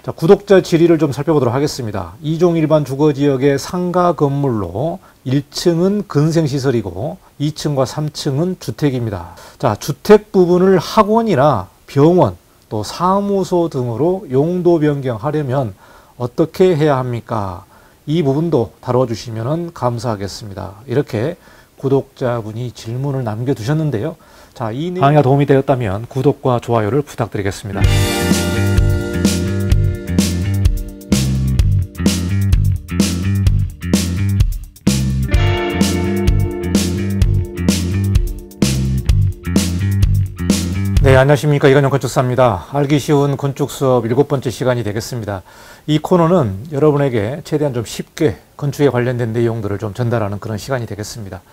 자, 구독자 질의를 좀 살펴보도록 하겠습니다. 2종 일반 주거지역의 상가 건물로 1층은 근생시설이고 2층과 3층은 주택입니다. 자, 주택 부분을 학원이나 병원, 또 사무소 등으로 용도 변경하려면 어떻게 해야 합니까? 이 부분도 다뤄주시면 감사하겠습니다. 이렇게 구독자분이 질문을 남겨두셨는데요. 자, 이 강의가 도움이 되었다면 구독과 좋아요를 부탁드리겠습니다. 네, 안녕하십니까. 이건영 건축사입니다. 알기 쉬운 건축 수업 7번째 시간이 되겠습니다. 이 코너는 여러분에게 최대한 좀 쉽게 건축에 관련된 내용들을 좀 전달하는 그런 시간이 되겠습니다.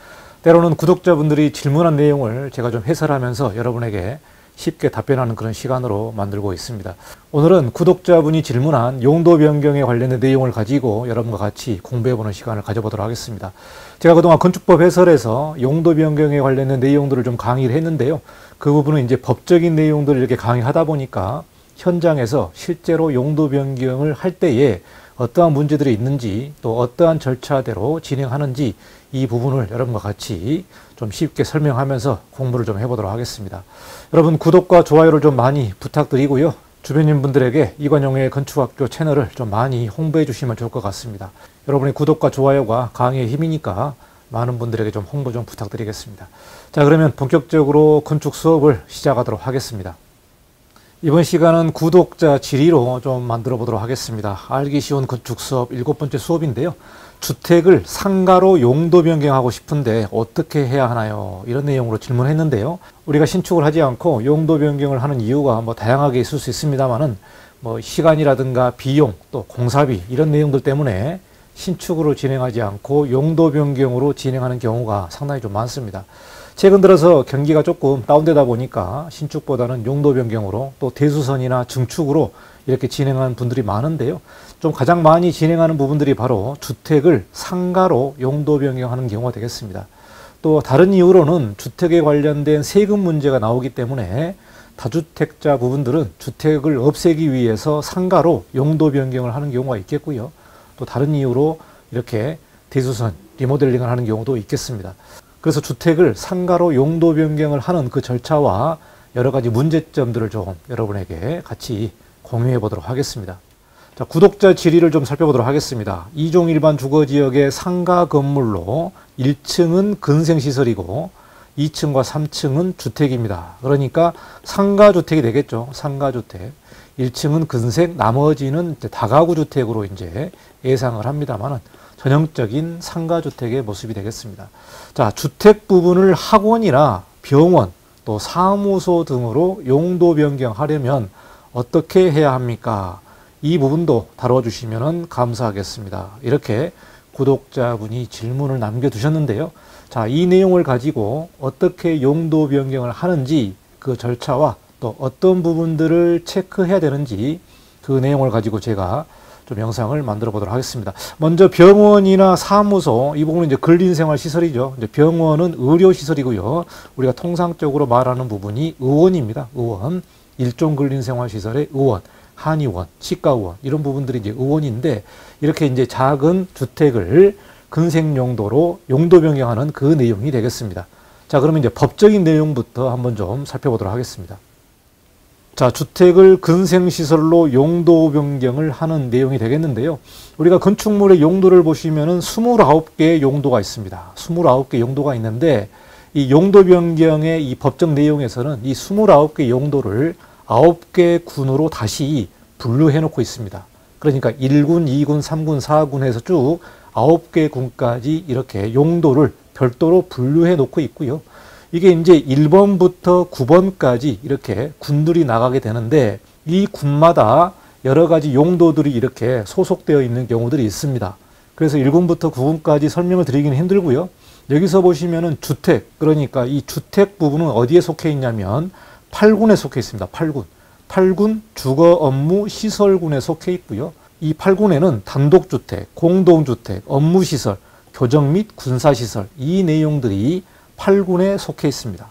때로는 구독자분들이 질문한 내용을 제가 좀 해설하면서 여러분에게 쉽게 답변하는 그런 시간으로 만들고 있습니다. 오늘은 구독자분이 질문한 용도 변경에 관련된 내용을 가지고 여러분과 같이 공부해보는 시간을 가져보도록 하겠습니다. 제가 그동안 건축법 해설에서 용도 변경에 관련된 내용들을 좀 강의를 했는데요. 그 부분은 이제 법적인 내용들을 이렇게 강의하다 보니까 현장에서 실제로 용도 변경을 할 때에 어떠한 문제들이 있는지 또 어떠한 절차대로 진행하는지 이 부분을 여러분과 같이 좀 쉽게 설명하면서 공부를 좀 해보도록 하겠습니다. 여러분 구독과 좋아요를 좀 많이 부탁드리고요. 주변인 분들에게 이관용의 건축학교 채널을 좀 많이 홍보해 주시면 좋을 것 같습니다. 여러분의 구독과 좋아요가 강의의 힘이니까 많은 분들에게 좀 홍보 좀 부탁드리겠습니다. 자, 그러면 본격적으로 건축 수업을 시작하도록 하겠습니다. 이번 시간은 구독자 질의로 좀 만들어 보도록 하겠습니다. 알기 쉬운 건축 수업 7번째 수업인데요. 주택을 상가로 용도 변경하고 싶은데 어떻게 해야 하나요? 이런 내용으로 질문했는데요. 우리가 신축을 하지 않고 용도 변경을 하는 이유가 다양하게 있을 수 있습니다만은 시간이라든가 비용 또 공사비 이런 내용들 때문에 신축으로 진행하지 않고 용도 변경으로 진행하는 경우가 상당히 좀 많습니다. 최근 들어서 경기가 조금 다운되다 보니까 신축보다는 용도 변경으로 또 대수선이나 증축으로 이렇게 진행하는 분들이 많은데요. 좀 가장 많이 진행하는 부분들이 바로 주택을 상가로 용도 변경하는 경우가 되겠습니다. 또 다른 이유로는 주택에 관련된 세금 문제가 나오기 때문에 다주택자 부분들은 주택을 없애기 위해서 상가로 용도 변경을 하는 경우가 있겠고요. 또 다른 이유로 이렇게 대수선, 리모델링을 하는 경우도 있겠습니다. 그래서 주택을 상가로 용도 변경을 하는 그 절차와 여러 가지 문제점들을 좀 여러분에게 같이 공유해 보도록 하겠습니다. 자, 구독자 질의를 좀 살펴보도록 하겠습니다. 2종 일반 주거지역의 상가 건물로 1층은 근생시설이고 2층과 3층은 주택입니다. 그러니까 상가주택이 되겠죠. 상가주택. 1층은 근생, 나머지는 다가구 주택으로 이제 예상을 합니다만은 전형적인 상가주택의 모습이 되겠습니다. 자, 주택 부분을 학원이나 병원, 또 사무소 등으로 용도 변경하려면 어떻게 해야 합니까? 이 부분도 다뤄주시면 감사하겠습니다. 이렇게 구독자분이 질문을 남겨두셨는데요. 자, 이 내용을 가지고 어떻게 용도 변경을 하는지 그 절차와 또 어떤 부분들을 체크해야 되는지 그 내용을 가지고 제가 좀 영상을 만들어 보도록 하겠습니다. 먼저 병원이나 사무소, 이 부분은 이제 근린생활시설이죠. 이제 병원은 의료시설이고요. 우리가 통상적으로 말하는 부분이 의원입니다. 의원. 일종 근린생활시설의 의원, 한의원, 치과의원, 이런 부분들이 이제 의원인데, 이렇게 이제 작은 주택을 근생용도로 용도 변경하는 그 내용이 되겠습니다. 자, 그러면 이제 법적인 내용부터 한번 좀 살펴보도록 하겠습니다. 자, 주택을 근생시설로 용도 변경을 하는 내용이 되겠는데요. 우리가 건축물의 용도를 보시면은 29개의 용도가 있습니다. 29개 용도가 있는데, 이 용도 변경의 이 법적 내용에서는 이 29개 용도를 9개 군으로 다시 분류해 놓고 있습니다. 그러니까 1군, 2군, 3군, 4군 해서 쭉 9개 군까지 이렇게 용도를 별도로 분류해 놓고 있고요. 이게 이제 1번부터 9번까지 이렇게 군들이 나가게 되는데, 이 군마다 여러 가지 용도들이 이렇게 소속되어 있는 경우들이 있습니다. 그래서 1군부터 9군까지 설명을 드리기는 힘들고요. 여기서 보시면은 주택, 그러니까 이 주택 부분은 어디에 속해 있냐면 8군에 속해 있습니다. 8군. 8군 주거 업무 시설군에 속해 있고요. 이 8군에는 단독주택, 공동주택, 업무시설, 교정 및 군사시설, 이 내용들이 8군에 속해 있습니다.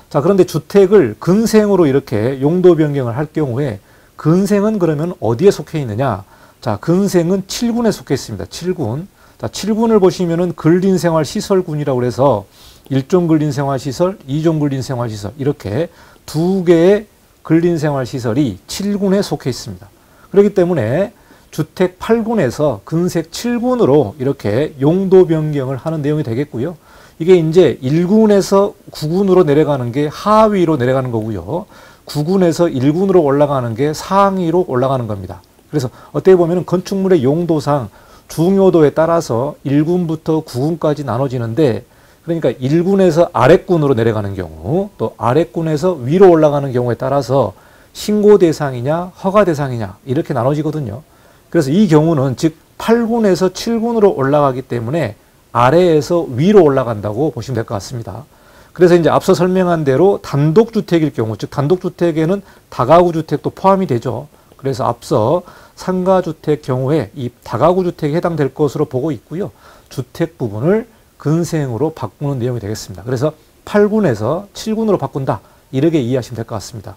자, 그런데 주택을 근생으로 이렇게 용도 변경을 할 경우에 근생은 그러면 어디에 속해 있느냐? 자, 근생은 7군에 속해 있습니다. 7군. 자, 7군을 보시면은 근린생활시설군이라고 해서 1종 근린생활시설, 2종 근린생활시설 이렇게 두 개의 근린생활시설이 7군에 속해 있습니다. 그렇기 때문에 주택 8군에서 근색 7군으로 이렇게 용도 변경을 하는 내용이 되겠고요. 이게 이제 1군에서 9군으로 내려가는 게 하위로 내려가는 거고요. 9군에서 1군으로 올라가는 게 상위로 올라가는 겁니다. 그래서 어떻게 보면 건축물의 용도상 중요도에 따라서 1군부터 9군까지 나눠지는데, 그러니까 1군에서 아랫군으로 내려가는 경우, 또 아랫군에서 위로 올라가는 경우에 따라서 신고 대상이냐 허가 대상이냐 이렇게 나눠지거든요. 그래서 이 경우는 즉 8군에서 7군으로 올라가기 때문에 아래에서 위로 올라간다고 보시면 될 것 같습니다. 그래서 이제 앞서 설명한 대로 단독주택일 경우, 즉 단독주택에는 다가구 주택도 포함이 되죠. 그래서 앞서 상가주택 경우에 이 다가구 주택에 해당될 것으로 보고 있고요. 주택 부분을 근생으로 바꾸는 내용이 되겠습니다. 그래서 8군에서 7군으로 바꾼다. 이렇게 이해하시면 될 것 같습니다.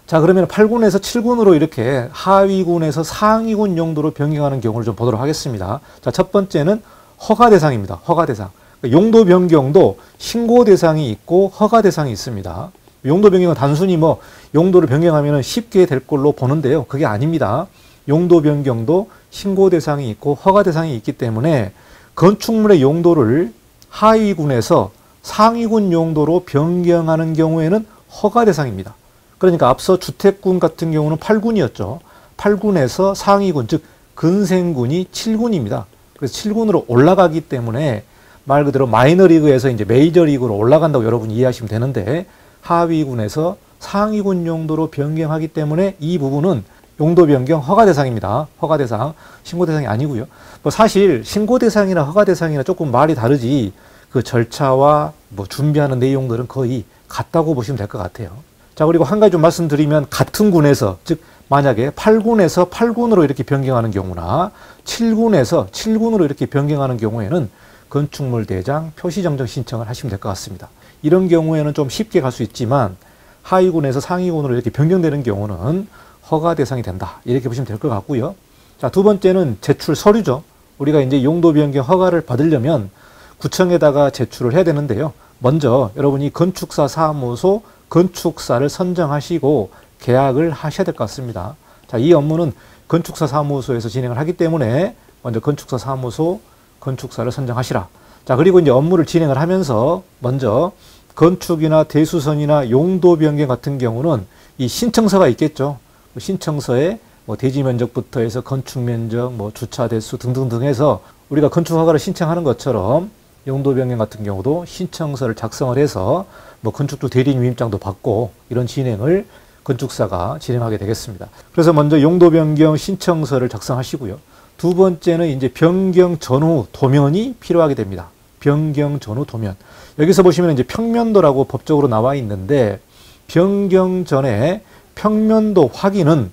자, 그러면 8군에서 7군으로 이렇게 하위군에서 상위군 용도로 변경하는 경우를 좀 보도록 하겠습니다. 자, 첫 번째는 허가 대상입니다. 허가 대상. 용도 변경도 신고 대상이 있고 허가 대상이 있습니다. 용도 변경은 단순히 뭐 용도를 변경하면 쉽게 될 걸로 보는데요. 그게 아닙니다. 용도 변경도 신고 대상이 있고 허가 대상이 있기 때문에 건축물의 용도를 하위군에서 상위군 용도로 변경하는 경우에는 허가 대상입니다. 그러니까 앞서 주택군 같은 경우는 8군이었죠. 8군에서 상위군, 즉 근생군이 7군입니다. 그래서 7군으로 올라가기 때문에 말 그대로 마이너리그에서 이제 메이저리그로 올라간다고 여러분이 이해하시면 되는데, 하위군에서 상위군 용도로 변경하기 때문에 이 부분은 용도 변경 허가 대상입니다. 허가 대상, 신고 대상이 아니고요. 뭐 사실 신고 대상이나 허가 대상이나 조금 말이 다르지 그 절차와 뭐 준비하는 내용들은 거의 같다고 보시면 될 것 같아요. 자, 그리고 한 가지 좀 말씀드리면 같은 군에서, 즉 만약에 8군에서 8군으로 이렇게 변경하는 경우나 7군에서 7군으로 이렇게 변경하는 경우에는 건축물 대장 표시정정 신청을 하시면 될 것 같습니다. 이런 경우에는 좀 쉽게 갈 수 있지만 하위군에서 상위군으로 이렇게 변경되는 경우는 허가 대상이 된다. 이렇게 보시면 될 것 같고요. 자, 두 번째는 제출 서류죠. 우리가 이제 용도 변경 허가를 받으려면 구청에다가 제출을 해야 되는데요. 먼저 여러분이 건축사 사무소 건축사를 선정하시고 계약을 하셔야 될 것 같습니다. 자, 이 업무는 건축사 사무소에서 진행을 하기 때문에 먼저 건축사 사무소 건축사를 선정하시라. 자, 그리고 이제 업무를 진행을 하면서 먼저 건축이나 대수선이나 용도 변경 같은 경우는 이 신청서가 있겠죠. 신청서에 뭐 대지 면적부터 해서 건축 면적, 뭐 주차 대수 등등등 해서 우리가 건축 허가를 신청하는 것처럼 용도 변경 같은 경우도 신청서를 작성을 해서 뭐 건축주 대리인 위임장도 받고 이런 진행을 건축사가 진행하게 되겠습니다. 그래서 먼저 용도 변경 신청서를 작성하시고요. 두 번째는 이제 변경 전후 도면이 필요하게 됩니다. 변경 전후 도면. 여기서 보시면 이제 평면도라고 법적으로 나와 있는데, 변경 전에 평면도 확인은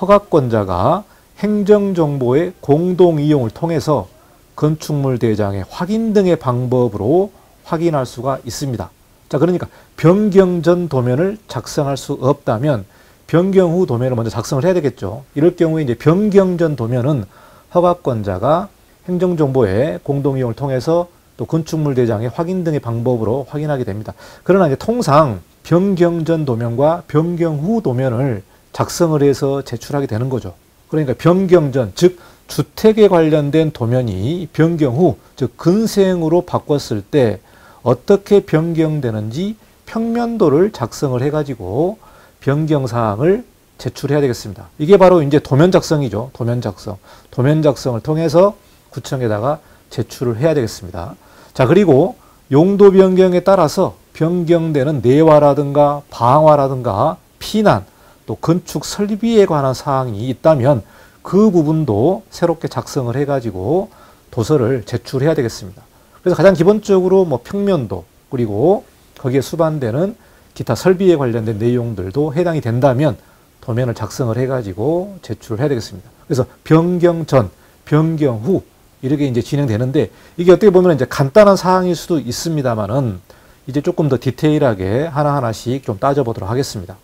허가권자가 행정정보의 공동이용을 통해서 건축물 대장의 확인 등의 방법으로 확인할 수가 있습니다. 자, 그러니까 변경 전 도면을 작성할 수 없다면 변경 후 도면을 먼저 작성을 해야 되겠죠. 이럴 경우에 이제 변경 전 도면은 허가권자가 행정정보의 공동이용을 통해서 또 건축물 대장의 확인 등의 방법으로 확인하게 됩니다. 그러나 이제 통상 변경 전 도면과 변경 후 도면을 작성을 해서 제출하게 되는 거죠. 그러니까 변경 전, 즉 주택에 관련된 도면이 변경 후, 즉 근생으로 바꿨을 때 어떻게 변경되는지 평면도를 작성을 해가지고 변경사항을 제출해야 되겠습니다. 이게 바로 이제 도면 작성이죠. 도면 작성. 도면 작성을 통해서 구청에다가 제출을 해야 되겠습니다. 자, 그리고 용도 변경에 따라서 변경되는 내화라든가 방화라든가 피난, 또 건축 설비에 관한 사항이 있다면 그 부분도 새롭게 작성을 해가지고 도서를 제출해야 되겠습니다. 그래서 가장 기본적으로 뭐 평면도, 그리고 거기에 수반되는 기타 설비에 관련된 내용들도 해당이 된다면 도면을 작성을 해가지고 제출을 해야 되겠습니다. 그래서 변경 전, 변경 후 이렇게 이제 진행되는데, 이게 어떻게 보면 이제 간단한 사항일 수도 있습니다만은 이제 조금 더 디테일하게 하나하나씩 좀 따져보도록 하겠습니다.